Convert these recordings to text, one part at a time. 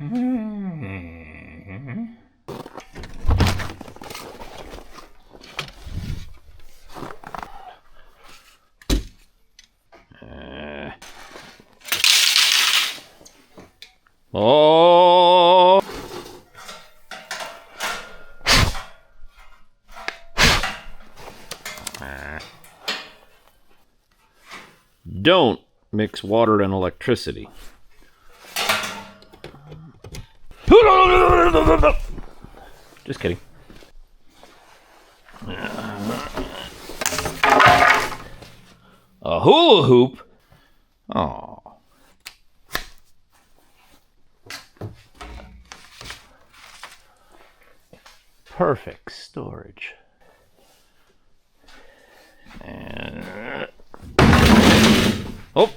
Oh! Don't mix water and electricity. Just kidding. A hula hoop? Oh. Perfect storage. And... oh,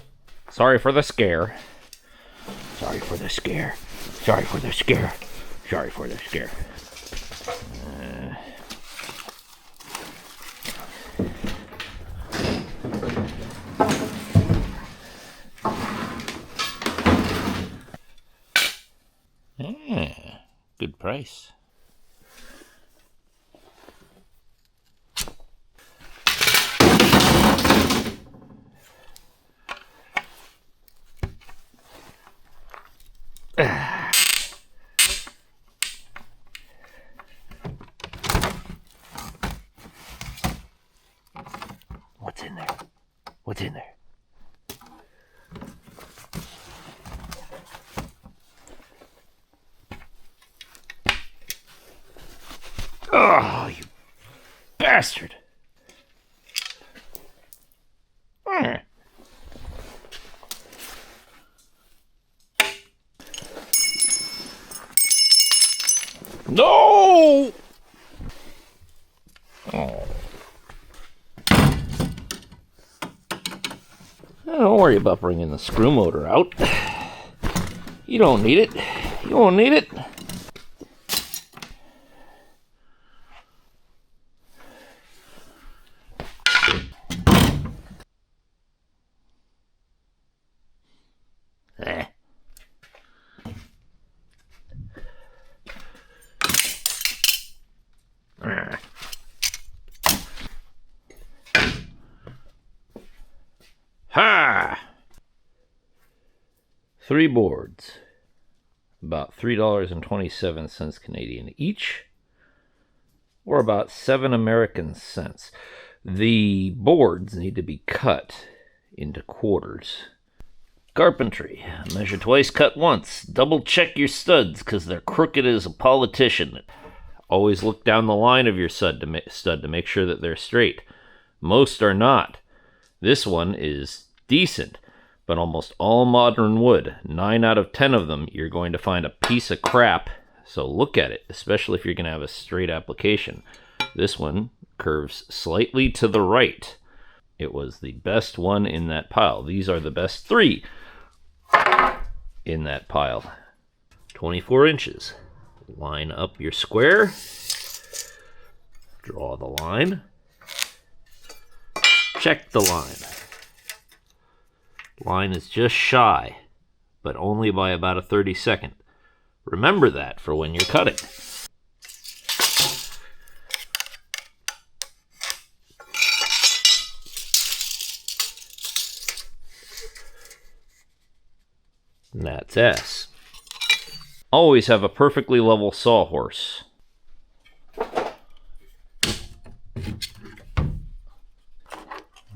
sorry for the scare. Sorry for the scare. Sorry for the scare. Sorry for the scare. Good price. What's in there? What's in there? Oh, you bastard. No! Oh. Don't worry about bringing the screw motor out. You don't need it. You won't need it. Ha! 3 boards. About $3.27 Canadian each, or about 7 American cents. The boards need to be cut into quarters. Carpentry. Measure twice, cut once. Double check your studs, because they're crooked as a politician. Always look down the line of your stud to make sure that they're straight. Most are not. This one is decent, but almost all modern wood, 9 out of 10 of them, you're going to find a piece of crap. So look at it, especially if you're going to have a straight application. This one curves slightly to the right. It was the best one in that pile. These are the best 3 in that pile. 24 inches. Line up your square. Draw the line. Check the line. Line is just shy, but only by about a 32nd. Remember that for when you're cutting. And that's S. Always have a perfectly level sawhorse.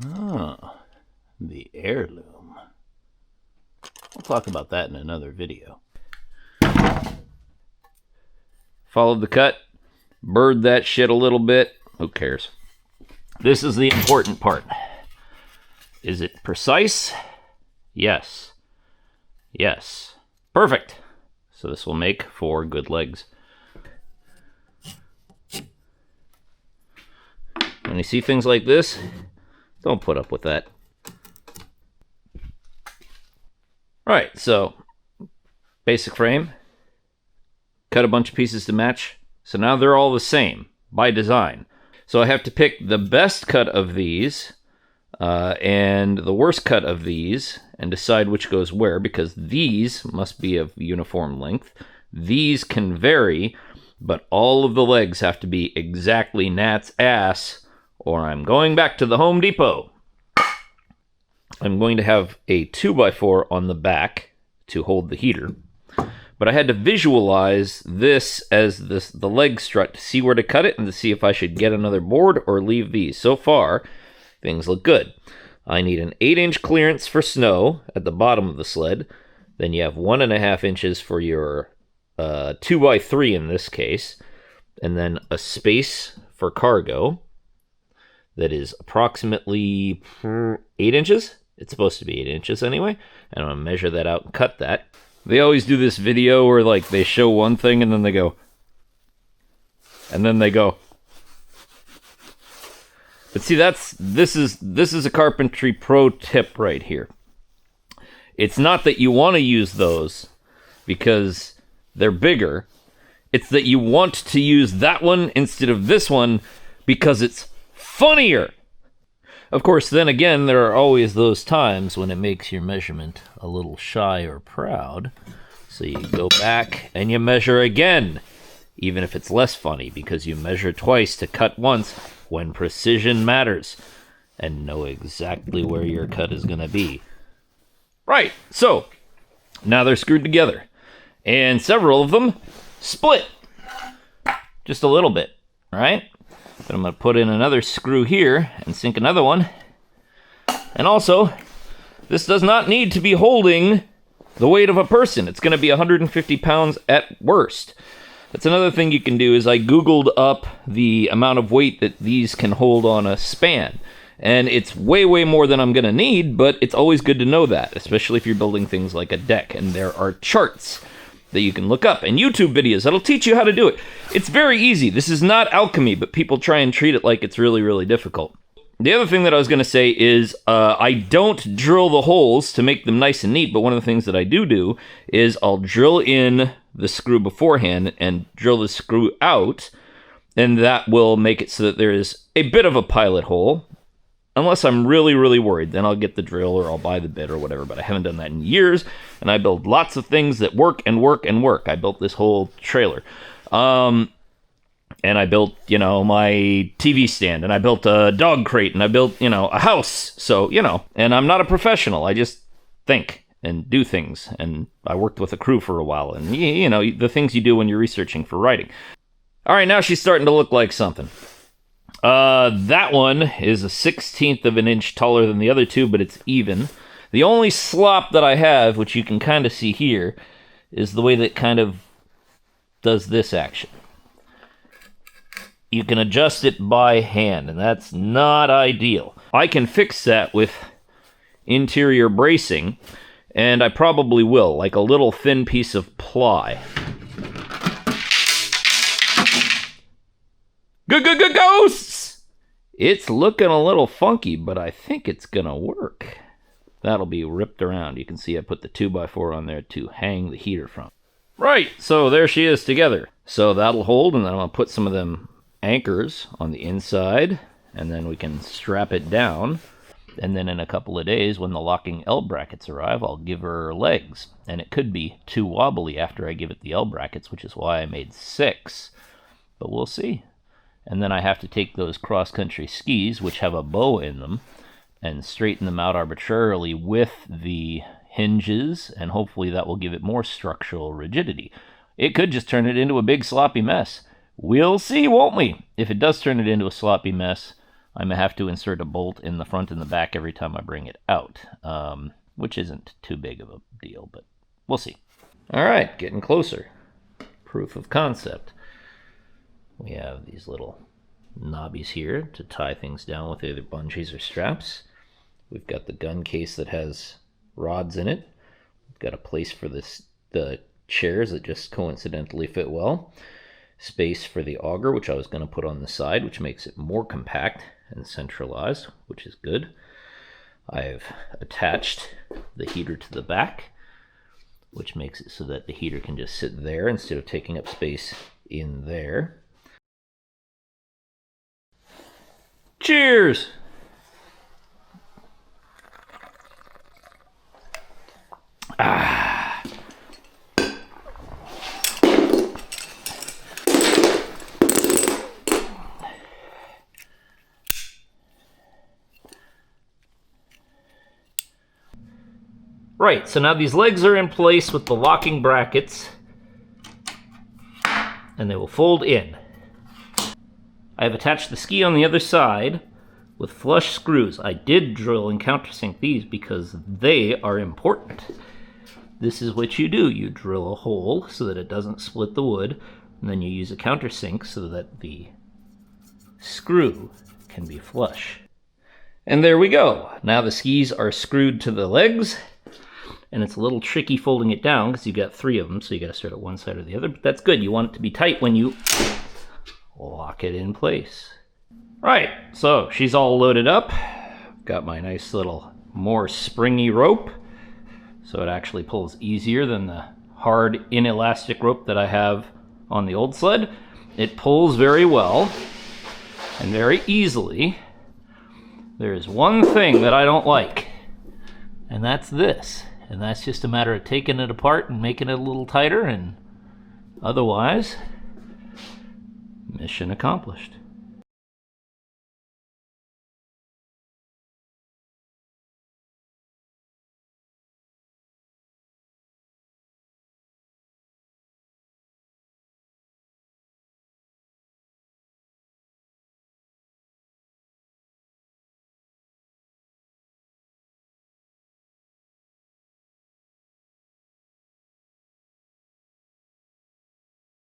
Ah, the heirloom. We'll talk about that in another video. Followed the cut, burred that shit a little bit. Who cares? This is the important part. Is it precise? Yes. Yes. Perfect. So this will make 4 good legs. When you see things like this, don't put up with that. Alright, so basic frame. Cut a bunch of pieces to match. So now they're all the same by design. So I have to pick the best cut of these and the worst cut of these, and decide which goes where, because these must be of uniform length. These can vary, but all of the legs have to be exactly Nat's ass, or I'm going back to the Home Depot. I'm going to have a 2x4 on the back to hold the heater, but I had to visualize this as the leg strut to see where to cut it and to see if I should get another board or leave these. So far, things look good. I need an 8-inch clearance for snow at the bottom of the sled. Then you have 1.5 inches for your 2x3 in this case, and then a space for cargo that is approximately 8 inches. It's supposed to be 8 inches anyway, and I'm going to measure that out and cut that. They always do this video where like they show one thing and then they go, and then they go. But see, this is a carpentry pro tip right here. It's not that you want to use those because they're bigger. It's that you want to use that one instead of this one because it's funnier. Of course, then again, there are always those times when it makes your measurement a little shy or proud. So you go back and you measure again, even if it's less funny, because you measure twice to cut once when precision matters and know exactly where your cut is going to be. Right, so now they're screwed together, and several of them split just a little bit, right? But I'm going to put in another screw here and sink another one. And also, this does not need to be holding the weight of a person. It's going to be 150 pounds at worst. That's another thing you can do is I Googled up the amount of weight that these can hold on a span. And it's way, way more than I'm going to need, but it's always good to know that, especially if you're building things like a deck. And there are charts that you can look up and YouTube videos that'll teach you how to do it. It's very easy. This is not alchemy, but people try and treat it like it's really, really difficult. The other thing that I was going to say is I don't drill the holes to make them nice and neat, but one of the things that I do is I'll drill in the screw beforehand and drill the screw out, and that will make it so that there is a bit of a pilot hole. Unless I'm really, really worried, then I'll get the drill or I'll buy the bit or whatever, but I haven't done that in years, and I build lots of things that work and work and work. I built this whole trailer. And I built, my TV stand, and I built a dog crate, and I built, a house. So, and I'm not a professional. I just think and do things. And I worked with a crew for a while, and, the things you do when you're researching for writing. All right, now she's starting to look like something. That one is a 1/16 of an inch taller than the other two, but it's even. The only slop that I have, which you can kind of see here, is the way that it kind of does this action. You can adjust it by hand, and that's not ideal. I can fix that with interior bracing, and I probably will, like a little thin piece of ply. Ghosts! It's looking a little funky, but I think it's gonna work. That'll be ripped around. You can see I put the 2x4 on there to hang the heater from. Right, so there she is together. So that'll hold, and then I'm gonna put some of them anchors on the inside, and then we can strap it down. And then in a couple of days, when the locking L brackets arrive, I'll give her legs. And it could be too wobbly after I give it the L brackets, which is why I made 6. But we'll see. And then I have to take those cross-country skis, which have a bow in them, and straighten them out arbitrarily with the hinges, and hopefully that will give it more structural rigidity. It could just turn it into a big sloppy mess. We'll see, won't we? If it does turn it into a sloppy mess, I'm going to have to insert a bolt in the front and the back every time I bring it out, which isn't too big of a deal, but we'll see. All right, getting closer. Proof of concept. We have these little knobbies here to tie things down with either bungees or straps. We've got the gun case that has rods in it. We've got a place for the chairs that just coincidentally fit well. Space for the auger, which I was going to put on the side, which makes it more compact and centralized, which is good. I've attached the heater to the back, which makes it so that the heater can just sit there instead of taking up space in there. Cheers! Right, so now these legs are in place with the locking brackets, and they will fold in. I have attached the ski on the other side with flush screws. I did drill and countersink these because they are important. This is what you do. You drill a hole so that it doesn't split the wood, and then you use a countersink so that the screw can be flush. And there we go. Now the skis are screwed to the legs, and it's a little tricky folding it down because you've got 3 of them, so you got to start at one side or the other, but that's good. You want it to be tight when you lock it in place. Right, so she's all loaded up. Got my nice little more springy rope, so it actually pulls easier than the hard inelastic rope that I have on the old sled. It pulls very well and very easily. There's one thing that I don't like, and that's this. And that's just a matter of taking it apart and making it a little tighter, and otherwise, mission accomplished.